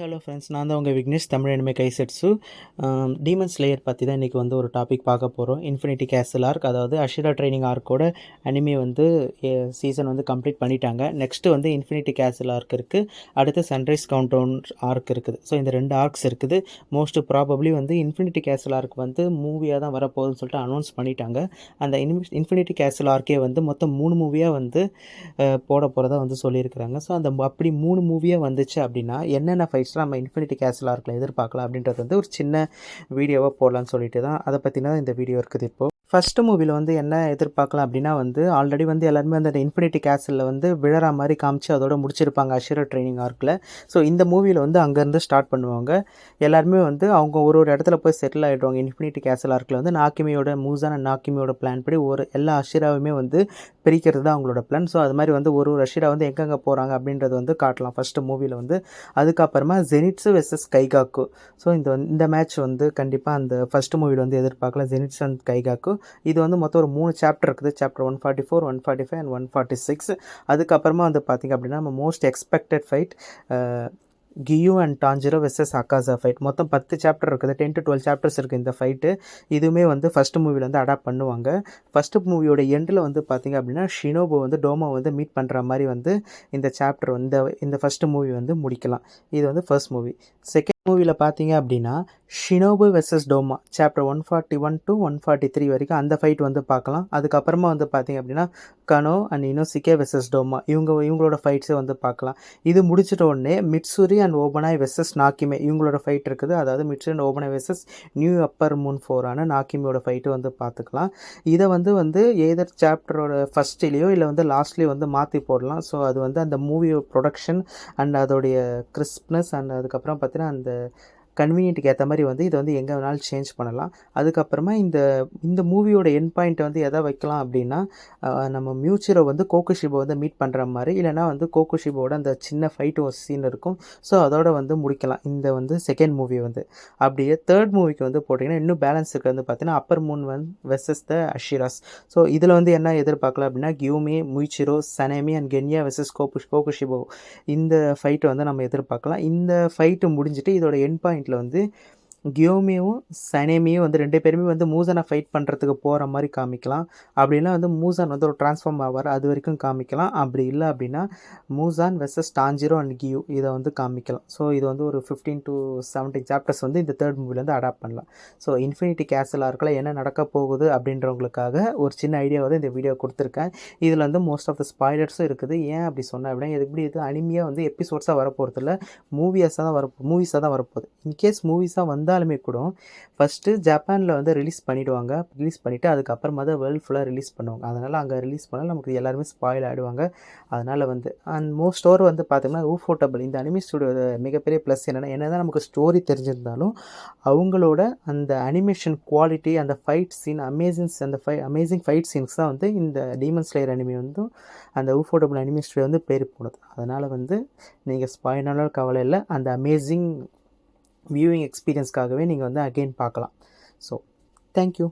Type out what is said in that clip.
Hello friends, நான் தான் உங்கள் Vignesh, Tamil anime Kaisetsu. Demon Slayer பற்றி தான் இன்றைக்கி வந்து ஒரு டாபிக் பார்க்க போகிறோம். இன்ஃபினிட்டி கேசல் ஆர்க், அதாவது அஷிரா ட்ரைனிங் ஆர்க்கோட அனிமே வந்து சீசன் வந்து கம்ப்ளீட் பண்ணிட்டாங்க. நெக்ஸ்ட்டு வந்து இன்ஃபினிட்டி கேசல் ஆர்க் இருக்குது, அடுத்து சன்ரைஸ் கவுண்டவுன் ஆர்க் இருக்குது. ஸோ இந்த 2 ஆர்க்ஸ் இருக்குது. மோஸ்ட் ப்ராபப்ளி வந்து இன்ஃபினிட்டி கேசல் ஆர்க் வந்து மூவியாக தான் வரப்போகுதுன்னு சொல்லிட்டு அனௌன்ஸ் பண்ணிட்டாங்க. அந்த இன்ஃபினிட்டி கேசல் ஆர்க்கே வந்து மொத்தம் 3 மூவியாக வந்து போட போகிறதா வந்து சொல்லியிருக்கிறாங்க. ஸோ அந்த அப்படி 3 மூவியாக வந்துச்சு அப்படின்னா என்னென்ன ஃபைட்ஸ்லாம் நம்ம இன்ஃபினிட்டி கேசல் ஆர்க்கில் எதிர்பார்க்கலாம் அப்படின்றது வந்து ஒரு சின்ன வீடியோவாக போடலான்னு சொல்லிட்டு தான் அதை பற்றினா இந்த வீடியோ இருக்குது. இப்போது ஃபஸ்ட்டு மூவியில் வந்து என்ன எதிர்பார்க்கலாம் அப்படின்னா வந்து ஆல்ரெடி வந்து எல்லாருமே வந்து அந்த இன்ஃபினிட்டி கேசலில் வந்து விழற மாதிரி காமிச்சு அதோட முடிச்சிருப்பாங்க அஷிரா ட்ரைனிங் ஆர்க்கில். ஸோ இந்த மூவியில் வந்து அங்கேருந்து ஸ்டார்ட் பண்ணுவாங்க. எல்லாருமே வந்து அவங்க ஒரு இடத்துல போய் செட்டில் ஆகிடுவாங்க. இன்ஃபினிட்டி கேசல் ஆர்க்கில் வந்து நாக்கிமியோட மூசான் அண்ட் நாக்கிமியோட பிளான் படி எல்லா அஷிராவுமே வந்து பிரிக்கிறது தான் அவங்களோட பிளான். ஸோ அது மாதிரி வந்து ஒரு அஷிரா வந்து எங்கெங்கே போகிறாங்க அப்படின்றது வந்து காட்டலாம் ஃபஸ்ட்டு மூவியில் வந்து. அதுக்கப்புறமா ஜெனிட்ஸு வெர்சஸ் கைகாக்கு. ஸோ இந்த மேட்ச் வந்து கண்டிப்பாக அந்த ஃபஸ்ட்டு மூவியில் வந்து எதிர்பார்க்கலாம், ஜெனிட்ஸ் அண்ட் கைகாக்கு. இது வந்து மொத்தம் ஒரு 3 சாப்டர் இருக்குது. Chapter 144, 145 and 146. அதுக்கப்புறமா வந்து பார்த்திங்க அப்படின்னா நம்ம most expected fight Giyu and Tanjiro versus Akaza fight. மொத்தம் 10 சாப்டர் இருக்குது, 10 to 12 சாப்டர்ஸ் இருக்குது இந்த ஃபைட்டு. இதுவுமே வந்து ஃபஸ்ட்டு மூவியில் வந்து அடாப்ட் பண்ணுவாங்க. ஃபஸ்ட்டு மூவியோட எண்டில் வந்து பார்த்திங்க அப்படின்னா ஷினோபு வந்து டோமோ வந்து மீட் பண்ணுற மாதிரி வந்து இந்த சாப்டர் இந்த ஃபஸ்ட்டு மூவி வந்து முடிக்கலாம். இது வந்து ஃபர்ஸ்ட் மூவி. செகண்ட் மூவியில் பார்த்தீங்க அப்படின்னா ஷினோபு வெர்சஸ் டோமா சாப்டர் 141 to 143 வரைக்கும் அந்த ஃபைட் வந்து பார்க்கலாம். அதுக்கப்புறமா வந்து பார்த்தீங்க அப்படின்னா கனோ அண்ட் இனோசிகே வெர்சஸ் டோமா இவங்களோட ஃபைட்ஸை வந்து பார்க்கலாம். இது முடிச்சிட்ட உடனே மிட்சூரி அண்ட் ஓபனாய் வெர்சஸ் நாக்கிமே இவங்களோட ஃபைட் இருக்குது. அதாவது Mitsuri and Obanai versus new upper moon 4 நாக்கிமியோட ஃபைட்டு வந்து பார்த்துக்கலாம். இதை வந்து ஏதர் சாப்டரோட ஃபஸ்ட்லேயோ இல்லை வந்து லாஸ்ட்லேயோ வந்து மாற்றி போடலாம். ஸோ அது வந்து அந்த மூவியோட ப்ரொடக்ஷன் அண்ட் அதோடைய கிறிஸ்ப்னஸ் அண்ட் அதுக்கப்புறம் பார்த்தீங்கன்னா அந்த கன்வீனியன்ட்டுக்கு ஏற்ற மாதிரி வந்து இதை வந்து எங்கே வேணாலும் சேஞ்ச் பண்ணலாம். அதுக்கப்புறமா இந்த மூவியோட எண்ட் பாயிண்ட்டை வந்து எதை வைக்கலாம் அப்படின்னா நம்ம மியூச்சிரோ வந்து கோகுஷிபோ வந்து மீட் பண்ணுற மாதிரி, இல்லைனா வந்து கோகுஷிபோட அந்த சின்ன ஃபைட்டு ஒரு சீன் இருக்கும். ஸோ அதோட வந்து முடிக்கலாம் இந்த வந்து செகண்ட் மூவியை வந்து. அப்படியே தேர்ட் மூவிக்கு வந்து போட்டிங்கன்னா இன்னும் பேலன்ஸ் இருக்குது வந்து பார்த்தீங்கன்னா அப்பர் மூன் வெர்சஸ் த அஷிராஸ். ஸோ இதில் வந்து என்ன எதிர்பார்க்கலாம் அப்படின்னா கியூமி, முய்ச்சிரோ, சனேமி அண்ட் கென்யா வெர்சஸ் கோகுஷிபோ இந்த ஃபைட்டை வந்து நம்ம எதிர்பார்க்கலாம். இந்த ஃபைட்டு முடிஞ்சுட்டு இதோட எண்ட் பாயிண்ட் வந்து கியோமியும் சனேமியும் வந்து 2 பேருமே வந்து மூசானை ஃபைட் பண்ணுறதுக்கு போகிற மாதிரி காமிக்கலாம். அப்படின்னா வந்து மூசான் வந்து ஒரு ட்ரான்ஸ்ஃபார்ம் ஆவார், அது வரைக்கும் காமிக்கலாம். அப்படி இல்லை அப்படின்னா மூசான் வெர்சஸ் டான்ஜிரோ அண்ட் கியூ இதை வந்து காமிக்கலாம். ஸோ இது வந்து ஒரு 15 to 17 சாப்டர்ஸ் வந்து இந்த தேர்ட் மூவிலேருந்து அடாப்ட் பண்ணலாம். ஸோ இன்ஃபினிட்டி கேசல் ஆர்க்கில் என்ன நடக்க போகுது அப்படின்றவங்களுக்காக ஒரு சின்ன ஐடியா வந்து இந்த வீடியோ கொடுத்துருக்கேன். இதில் வந்து மோஸ்ட் ஆஃப் த ஸ்பாய்லர்ஸும் இருக்குது. ஏன் அப்படி சொன்னேன் அப்படின்னா இது அனிமையாக வந்து எபிசோட்ஸாக வரப்போகிறதில்ல, மூவிஸாக தான் வரப்போகுது. இன்கேஸ் மூவிஸாக வந்தாலுமே கூட ஃபஸ்ட்டு ஜப்பானில் வந்து ரிலீஸ் பண்ணிவிட்டு அதுக்கப்புறமா தான் வேர்ல்டு ஃபுல்லாக ரிலீஸ் பண்ணுவாங்க. அதனால் அங்கே ரிலீஸ் பண்ணால் நமக்கு எல்லாருமே ஸ்பாயில் ஆகிடுவாங்க. அதனால் வந்து அண்ட் மோஸ்ட் ஓவர் வந்து பார்த்திங்கன்னா ஊஃபோர்டபுள் இந்த அனிமே ஸ்டுடியோட மிகப்பெரிய ப்ளஸ் என்ன தான் நமக்கு ஸ்டோரி தெரிஞ்சிருந்தாலும் அவங்களோட அந்த அனிமேஷன் குவாலிட்டி, அந்த fight scene amazing fight scenes தான் வந்து இந்த டீமன் ஸ்லேயர் அனிமே வந்து அந்த ஊஃபோர்டபுள் அனிமே ஸ்டுடியோ வந்து பேர் போனது. அதனால் வந்து நீங்கள் ஸ்பாயில்னாலும் கவலை இல்லை, அந்த அமேசிங் வியூவிங் எக்ஸ்பீரியன்ஸ்க்காகவே நீங்கள் வந்து அகெயின் பார்க்கலாம். So thank you.